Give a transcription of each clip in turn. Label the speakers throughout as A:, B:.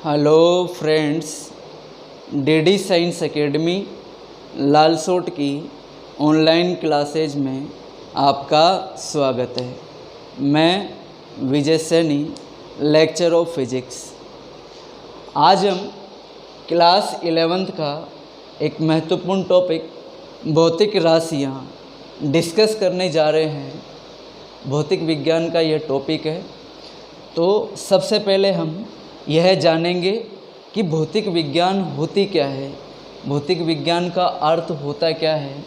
A: Hello friends, DD science academy Lalsot की online classes में आपका स्वागत है। मैं विजय सैनी, लेक्चर ऑफ फिजिक्स। आज हम क्लास 11th का एक महत्वपूर्ण टॉपिक भौतिक राशियाँ डिस्कस करने जा रहे हैं। भौतिक विज्ञान का यह टॉपिक है। तो सबसे पहले हम यह जानेंगे कि भौतिक विज्ञान होती क्या है, भौतिक विज्ञान का अर्थ होता क्या है।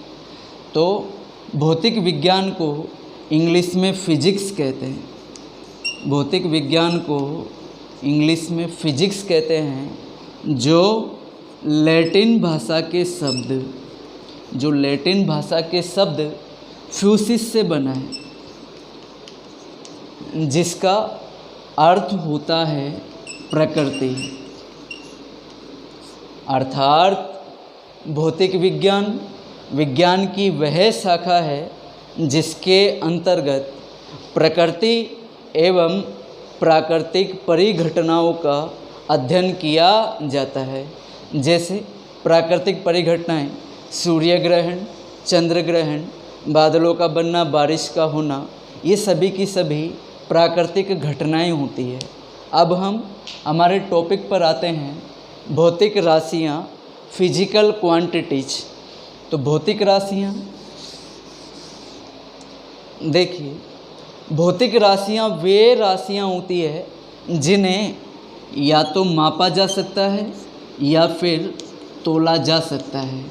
A: तो भौतिक विज्ञान को इंग्लिश में फिजिक्स कहते हैं। भौतिक विज्ञान को इंग्लिश में फिजिक्स कहते हैं, जो लैटिन भाषा के शब्द फ्यूसिस से बना है, जिसका अर्थ होता है प्रकृति। अर्थात भौतिक विज्ञान की वह शाखा है जिसके अंतर्गत प्रकृति एवं प्राकृतिक परिघटनाओं का अध्ययन किया जाता है। जैसे प्राकृतिक परिघटनाएं, सूर्य ग्रहण, चंद्र ग्रहण, बादलों का बनना, बारिश का होना, ये सभी की सभी प्राकृतिक घटनाएं होती है। अब हम हमारे टॉपिक पर आते हैं, भौतिक राशियाँ, फिजिकल क्वांटिटीज। तो भौतिक राशियाँ, देखिए, भौतिक राशियाँ वे राशियाँ होती है जिन्हें या तो मापा जा सकता है या फिर तोला जा सकता है।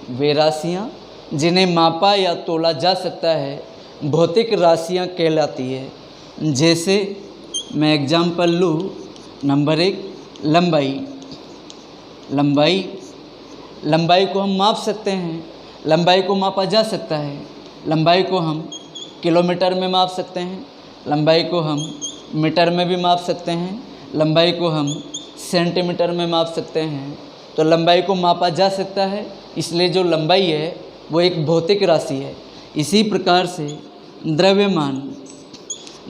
A: वे राशियाँ जिन्हें मापा या तोला जा सकता है भौतिक राशियाँ कहलाती है। जैसे मैं एग्जाम्पल लूँ, नंबर 1 लंबाई को हम माप सकते हैं, लंबाई को मापा जा सकता है। लंबाई को हम किलोमीटर में माप सकते हैं, लंबाई को हम मीटर में भी माप सकते हैं, लंबाई को हम सेंटीमीटर में माप सकते हैं। तो लंबाई को मापा जा सकता है, इसलिए जो लंबाई है वो एक भौतिक राशि है। इसी प्रकार से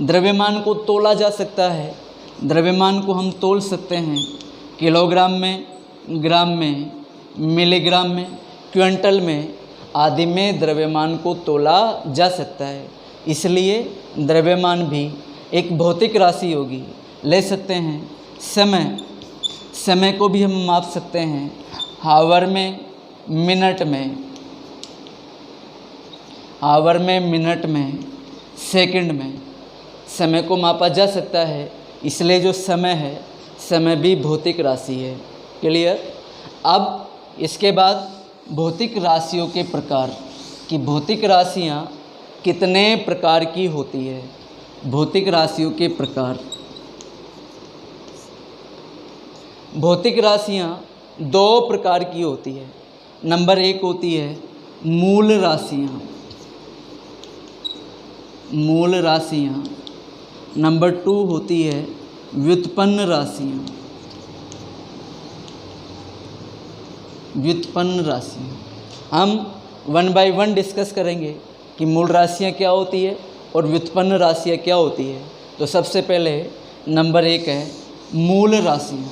A: द्रव्यमान को तोला जा सकता है। द्रव्यमान को हम तोल सकते हैं किलोग्राम में, ग्राम में, मिलीग्राम में, क्विंटल में आदि में द्रव्यमान को तोला जा सकता है। इसलिए द्रव्यमान भी एक भौतिक राशि होगी। ले सकते हैं समय को भी हम माप सकते हैं हावर में, मिनट में, सेकंड में। समय को मापा जा सकता है, इसलिए जो समय है, समय भी भौतिक राशि है। क्लियर। अब इसके बाद भौतिक राशियों के प्रकार, कि भौतिक राशियाँ कितने प्रकार की होती है। भौतिक राशियों के प्रकार, भौतिक राशियाँ 2 प्रकार की होती है। नंबर 1 होती है मूल राशियाँ। नंबर 2 होती है व्युत्पन्न राशियाँ। हम 1 by 1 डिस्कस करेंगे कि मूल राशियाँ क्या होती है और व्युत्पन्न राशियाँ क्या होती है। तो सबसे पहले नंबर 1 है मूल राशियाँ।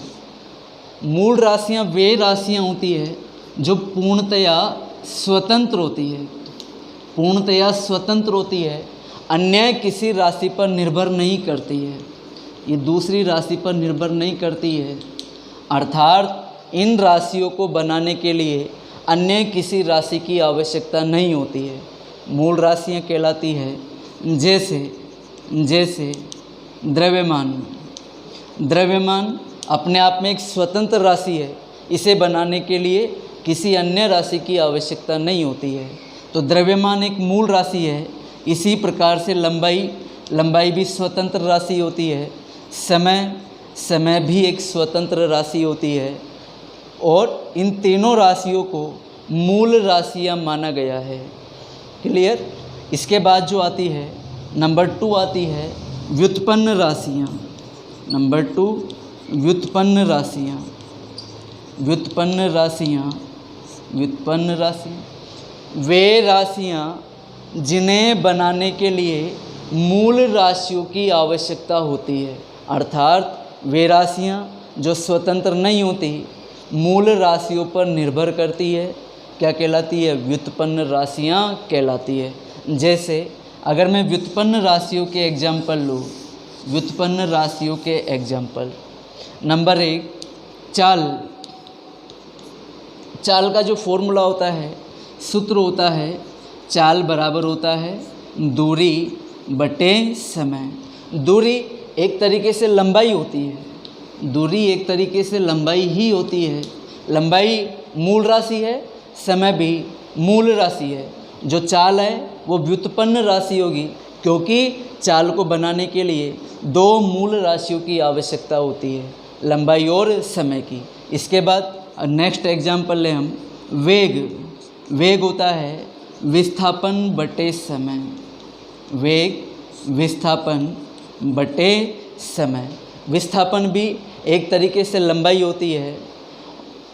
A: मूल राशियाँ वे राशियाँ होती है जो पूर्णतया स्वतंत्र होती है, अन्य किसी राशि पर निर्भर नहीं करती है, ये दूसरी राशि पर निर्भर नहीं करती है। अर्थात इन राशियों को बनाने के लिए अन्य किसी राशि की आवश्यकता नहीं होती है। मूल राशियाँ कहलाती है। जैसे द्रव्यमान अपने आप में एक स्वतंत्र राशि है, इसे बनाने के लिए किसी अन्य राशि की आवश्यकता नहीं होती है। तो द्रव्यमान एक मूल राशि है। इसी प्रकार से लंबाई भी स्वतंत्र राशि होती है। समय भी एक स्वतंत्र राशि होती है। और इन तीनों राशियों को मूल राशियाँ माना गया है। क्लियर। इसके बाद जो आती है, नंबर 2 आती है व्युत्पन्न राशियाँ। नंबर 2 व्युत्पन्न राशियाँ वे राशियाँ जिन्हें बनाने के लिए मूल राशियों की आवश्यकता होती है। अर्थात वे राशियाँ जो स्वतंत्र नहीं होती, मूल राशियों पर निर्भर करती है, क्या कहलाती है? व्युत्पन्न राशियाँ कहलाती है। जैसे अगर मैं व्युत्पन्न राशियों के एग्जाम्पल लूँ, व्युत्पन्न राशियों के एग्जाम्पल, नंबर 1 चाल। चाल का जो फॉर्मूला होता है, सूत्र होता है, चाल बराबर होता है दूरी बटे समय। दूरी एक तरीके से लंबाई होती है, दूरी एक तरीके से लंबाई ही होती है। लंबाई मूल राशि है, समय भी मूल राशि है। जो चाल है वो व्युत्पन्न राशि होगी, क्योंकि चाल को बनाने के लिए दो मूल राशियों की आवश्यकता होती है, लंबाई और समय की। इसके बाद नेक्स्ट एग्जाम्पल ले हम, वेग। वेग होता है विस्थापन बटे समय। वेग विस्थापन बटे समय। विस्थापन भी एक तरीके से लंबाई होती है,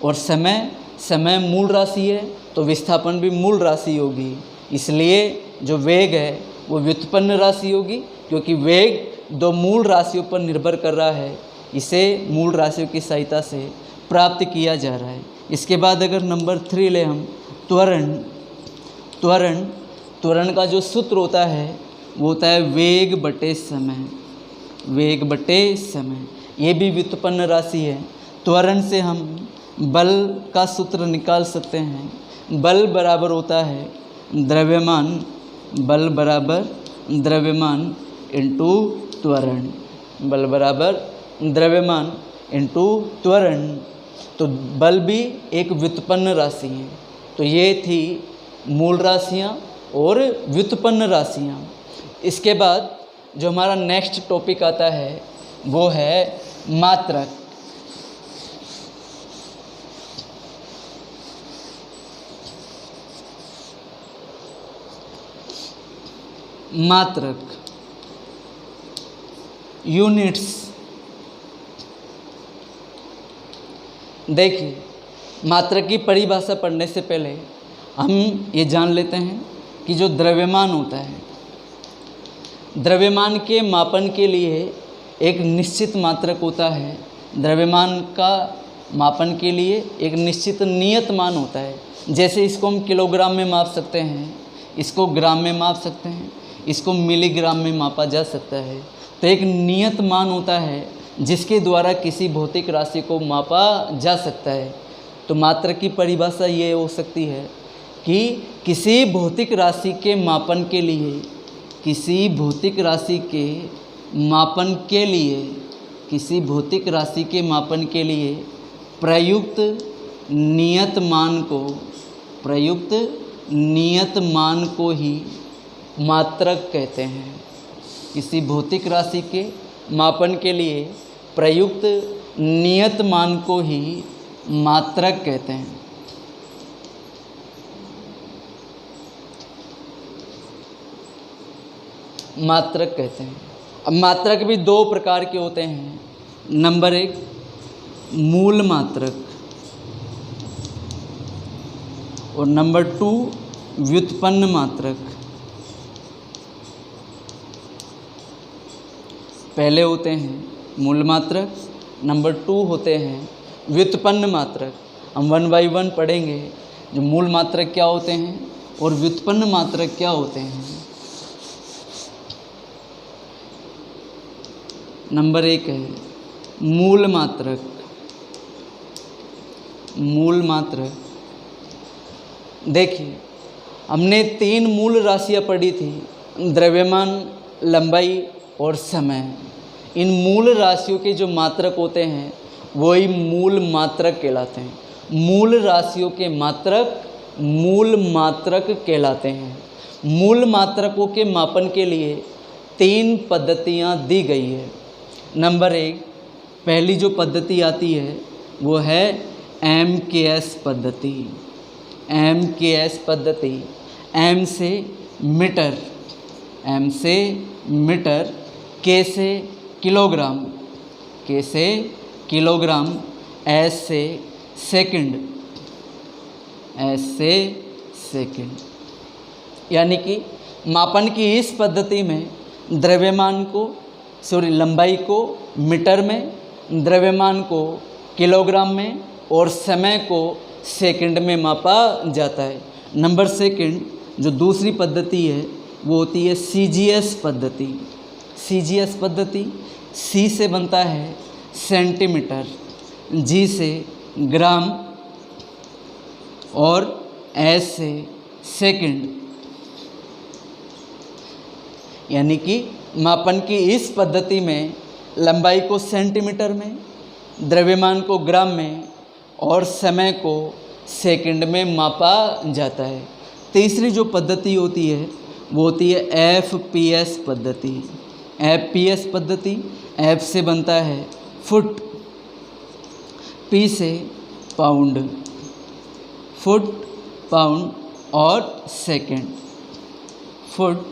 A: और समय मूल राशि है, तो विस्थापन भी मूल राशि होगी। इसलिए जो वेग है वो व्युत्पन्न राशि होगी, क्योंकि वेग दो मूल राशियों पर निर्भर कर रहा है, इसे मूल राशियों की सहायता से प्राप्त किया जा रहा है। इसके बाद अगर नंबर 3 ले हम, त्वरण। त्वरण त्वरण का जो सूत्र होता है वो होता है वेग बटे समय। वेग बटे समय, ये भी व्युत्पन्न राशि है। त्वरण से हम बल का सूत्र निकाल सकते हैं। बल बराबर होता है द्रव्यमान, बल बराबर द्रव्यमान इंटू त्वरण। बल बराबर द्रव्यमान इंटू त्वरण। तो बल भी एक व्युत्पन्न राशि है। तो ये थी मूल राशियाँ और व्युत्पन्न राशियाँ। इसके बाद जो हमारा नेक्स्ट टॉपिक आता है वो है मात्रक। मात्रक, यूनिट्स। देखिए, मात्रक की परिभाषा पढ़ने से पहले हम ये जान लेते हैं कि जो द्रव्यमान होता है, द्रव्यमान के मापन के लिए एक निश्चित मात्रक होता है। द्रव्यमान का मापन के लिए एक निश्चित नियत मान होता है। जैसे इसको हम किलोग्राम में माप सकते हैं, इसको ग्राम में माप सकते हैं, इसको मिलीग्राम में मापा जा सकता है। तो एक नियत मान होता है जिसके द्वारा किसी भौतिक राशि को मापा जा सकता है। तो मात्रक की परिभाषा ये हो सकती है कि किसी भौतिक राशि के मापन के लिए, किसी भौतिक राशि के मापन के लिए, किसी भौतिक राशि के मापन के लिए प्रयुक्त नियत मान को, प्रयुक्त नियत मान को ही मात्रक कहते हैं। किसी भौतिक राशि के मापन के लिए प्रयुक्त नियत मान को ही मात्रक कहते हैं। मात्रक कहते हैं। अब मात्रक भी दो प्रकार के होते हैं। नंबर 1 मूल मात्रक, और नंबर 2 व्युत्पन्न मात्रक। पहले होते हैं मूल मात्रक, नंबर 2 होते हैं व्युत्पन्न मात्रक। हम 1 बाय 1 पढ़ेंगे, जो मूल मात्रक क्या होते हैं और व्युत्पन्न मात्रक क्या होते हैं। नंबर 1 है मूल मात्रक। मूल मात्रक, देखिए हमने 3 मूल राशियाँ पढ़ी थी, द्रव्यमान, लंबाई और समय। इन मूल राशियों के जो मात्रक होते हैं वही मूल मात्रक कहलाते हैं। मूल राशियों के मात्रक मूल मात्रक कहलाते हैं। मूल मात्रकों के मापन के लिए 3 पद्धतियाँ दी गई है। नंबर 1 पहली जो पद्धति आती है वो है MKS पद्धति। MKS पद्धति, M से मीटर, M से मीटर, K से किलोग्राम, K से किलोग्राम, S से सेकंड, S से सेकंड। यानी कि मापन की इस पद्धति में द्रव्यमान को, लंबाई को मीटर में द्रव्यमान को किलोग्राम में और समय को सेकंड में मापा जाता है। नंबर सेकंड जो दूसरी पद्धति है वो होती है CGS पद्धति। CGS पद्धति C से बनता है सेंटीमीटर, G से ग्राम और S से सेकंड। यानी कि मापन की इस पद्धति में लंबाई को सेंटीमीटर में, द्रव्यमान को ग्राम में और समय को सेकंड में मापा जाता है। तीसरी जो पद्धति होती है वो होती है FPS पद्धति। FPS पद्धति F से बनता है फुट, P से पाउंड, फुट, पाउंड और सेकंड, फुट,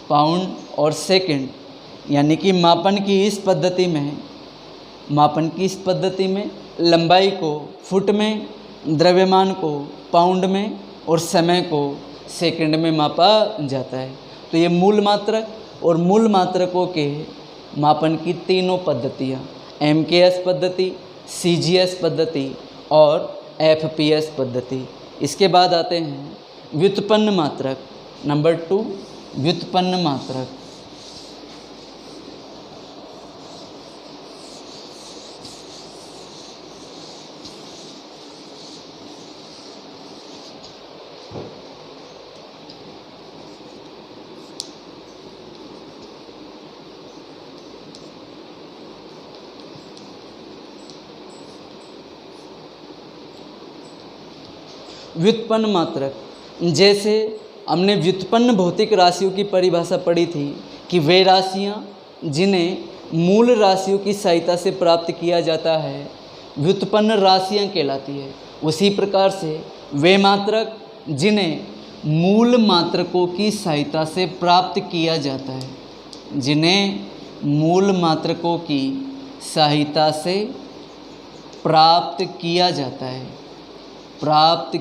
A: पाउंड और सेकंड। यानी कि मापन की इस पद्धति में लंबाई को फुट में, द्रव्यमान को पाउंड में और समय को सेकंड में मापा जाता है। तो ये मूल मात्रक और मूल मात्रकों के मापन की तीनों पद्धतियाँ MKS पद्धति, CGS पद्धति और FPS पद्धति। इसके बाद आते हैं व्युत्पन्न मात्रक। नंबर 2 व्युत्पन्न मात्रक। व्युत्पन्न मात्रक, जैसे हमने व्युत्पन्न भौतिक राशियों की परिभाषा पढ़ी थी कि वे राशियाँ जिन्हें मूल राशियों की सहायता से प्राप्त किया जाता है व्युत्पन्न राशियाँ कहलाती है। उसी प्रकार से वे मात्रक जिन्हें मूल मात्रकों की सहायता से प्राप्त किया जाता है, जिन्हें मूल मात्रकों की सहायता से प्राप्त किया जाता है, प्राप्त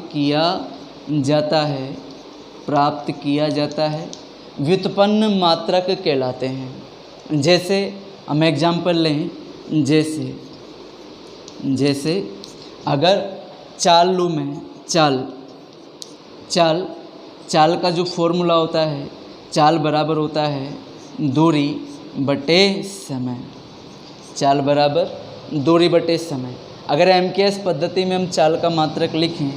A: किया जाता है व्युत्पन्न मात्रक कहलाते हैं। जैसे हम एग्जाम्पल लें, जैसे अगर चाल लूँ मैं, चाल का जो फॉर्मूला होता है, चाल बराबर होता है दूरी बटे समय, चाल बराबर दूरी बटे समय। अगर MKS पद्धति में हम चाल का मात्रक लिखें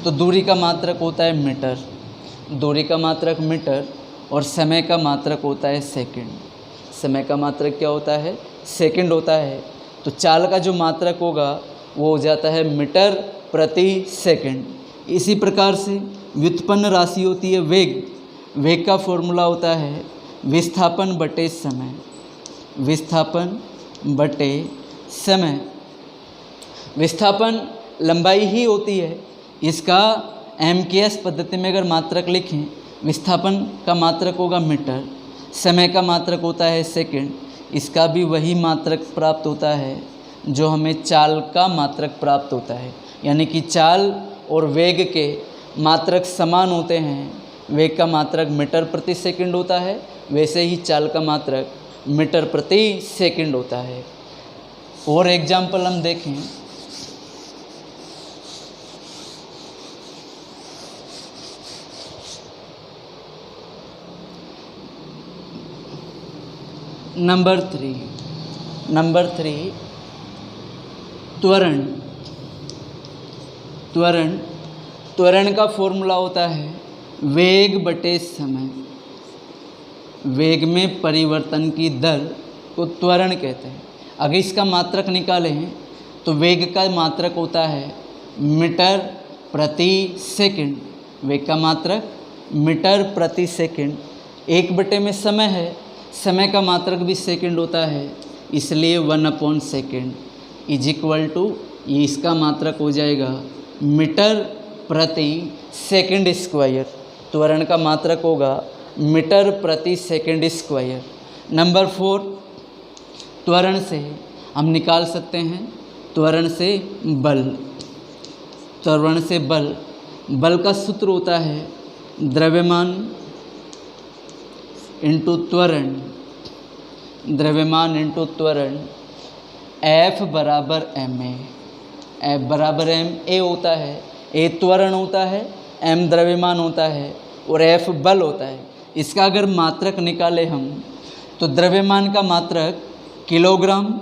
A: तो दूरी का मात्रक होता है मीटर, दूरी का मात्रक मीटर और समय का मात्रक होता है सेकंड। समय का मात्रक क्या होता है? सेकंड होता है। तो चाल का जो मात्रक होगा वो हो जाता है मीटर प्रति सेकंड। इसी प्रकार से व्युत्पन्न राशि होती है वेग। वेग का फॉर्मूला होता है विस्थापन बटे समय, विस्थापन बटे समय। विस्थापन लंबाई ही होती है। इसका MKS पद्धति में अगर मात्रक लिखें, विस्थापन का मात्रक होगा मीटर, समय का मात्रक होता है सेकंड। इसका भी वही मात्रक प्राप्त होता है जो हमें चाल का मात्रक प्राप्त होता है। यानी कि चाल और वेग के मात्रक समान होते हैं। वेग का मात्रक मीटर प्रति सेकंड होता है, वैसे ही चाल का मात्रक मीटर प्रति सेकंड होता है। और एग्जाम्पल हम देखें, नंबर 3 त्वरण। त्वरण का फॉर्मूला होता है वेग बटे समय। वेग में परिवर्तन की दर को त्वरण कहते हैं। अगर इसका मात्रक निकालें तो वेग का मात्रक होता है मीटर प्रति सेकंड। वेग का मात्रक मीटर प्रति सेकंड। 1 बटे में समय है, समय का मात्रक भी सेकंड होता है, इसलिए 1 सेकंड इज इक्वल टू, ये इसका मात्रक हो जाएगा मीटर प्रति सेकंड स्क्वायर। त्वरण का मात्रक होगा मीटर प्रति सेकंड स्क्वायर। नंबर 4 त्वरण से हम निकाल सकते हैं त्वरण से बल। त्वरण से बल का सूत्र होता है द्रव्यमान इंटू त्वरण, द्रव्यमान इंटू त्वरण F बराबर एम ए। F बराबर एम ए होता है, ए त्वरण होता है, m द्रव्यमान होता है और F बल होता है। इसका अगर मात्रक निकाले हम तो द्रव्यमान का मात्रक किलोग्राम,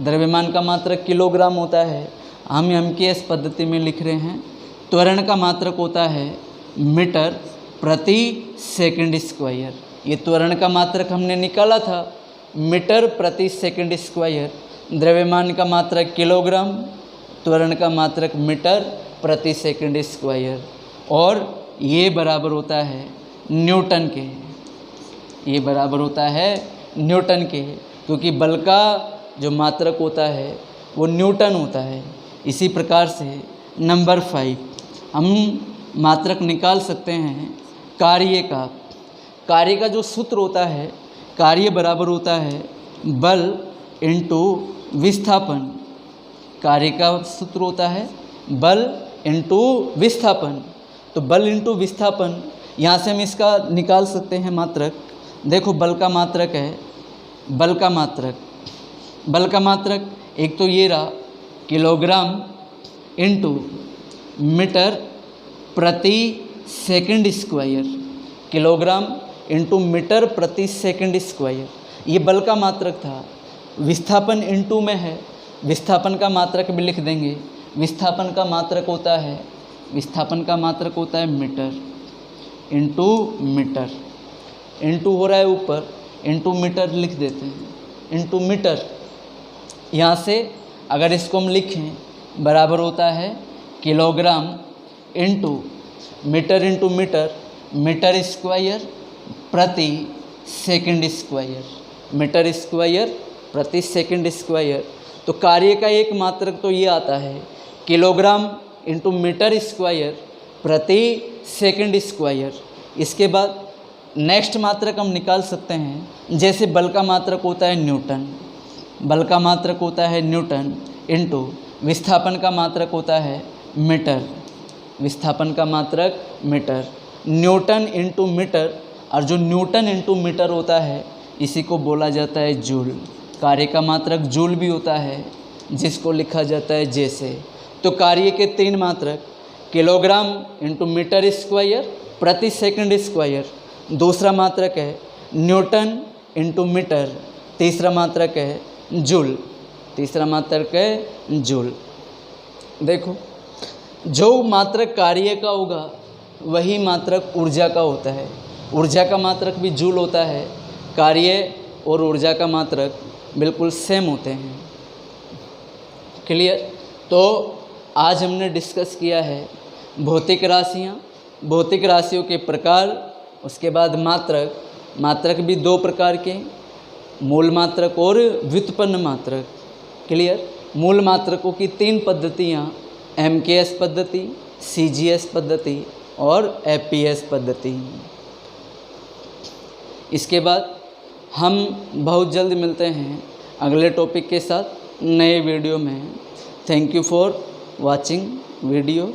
A: द्रव्यमान का मात्रक किलोग्राम होता है, हम MKS पद्धति में लिख रहे हैं। त्वरण का मात्रक होता है मीटर प्रति सेकंड स्क्वायर। ये त्वरण का मात्रक हमने निकाला था, मीटर प्रति सेकंड स्क्वायर। द्रव्यमान का मात्रक किलोग्राम, त्वरण का मात्रक मीटर प्रति सेकंड स्क्वायर, और ये बराबर होता है न्यूटन के। ये बराबर होता है न्यूटन के, क्योंकि बल का जो मात्रक होता है वो न्यूटन होता है। इसी प्रकार से नंबर 5 हम मात्रक निकाल सकते हैं कार्य का। कार्य का जो सूत्र होता है, कार्य बराबर होता है बल इंटू विस्थापन। कार्य का सूत्र होता है बल इंटू विस्थापन। तो बल इंटू विस्थापन, यहाँ से हम इसका निकाल सकते हैं मात्रक। देखो बल का मात्रक है, बल का मात्रक एक तो ये रहा किलोग्राम इंटू मीटर प्रति second square. Kilogram into metre प्रति सेकंड स्क्वायर, ये बल का मात्रक था। विस्थापन इंटू में है, विस्थापन का मात्रक भी लिख देंगे। विस्थापन का मात्रक होता है मीटर इंटू मीटर। इंटू हो रहा है ऊपर, इंटू मीटर लिख देते हैं, इंटू मीटर। यहाँ से अगर इसको हम लिखें बराबर होता है kilogram into metre, metre square प्रति सेकंड स्क्वायर, मीटर स्क्वायर प्रति सेकंड स्क्वायर। तो कार्य का एक मात्रक तो ये आता है किलोग्राम इंटू मीटर स्क्वायर प्रति सेकंड स्क्वायर। इसके बाद नेक्स्ट मात्रक हम निकाल सकते हैं, जैसे बल का मात्रक होता है न्यूटन, बल का मात्रक होता है न्यूटन इंटू विस्थापन का मात्रक होता है मीटर, विस्थापन का मात्रक मीटर। न्यूटन इंटू मीटर, और जो न्यूटन इंटू मीटर होता है इसी को बोला जाता है जूल। कार्य का मात्रक जूल भी होता है, जिसको लिखा जाता है जैसे। तो कार्य के 3 मात्रक, किलोग्राम इंटू मीटर स्क्वायर प्रति सेकंड स्क्वायर, दूसरा मात्रक है न्यूटन इंटू मीटर, तीसरा मात्रक है जूल, देखो जो मात्रक कार्य का होगा वही मात्रक ऊर्जा का होता है। ऊर्जा का मात्रक भी जूल होता है, कार्य और ऊर्जा का मात्रक बिल्कुल सेम होते हैं। क्लियर? तो आज हमने डिस्कस किया है भौतिक राशियाँ, भौतिक राशियों के प्रकार, उसके बाद मात्रक भी 2 प्रकार के, मूल मात्रक और व्युत्पन्न मात्रक। क्लियर? मूल मात्रकों की 3 पद्धतियाँ, MKS पद्धति, CGS पद्धति और FPS पद्धति। इसके बाद हम बहुत जल्द मिलते हैं अगले टॉपिक के साथ नए वीडियो में। Thank you for watching video.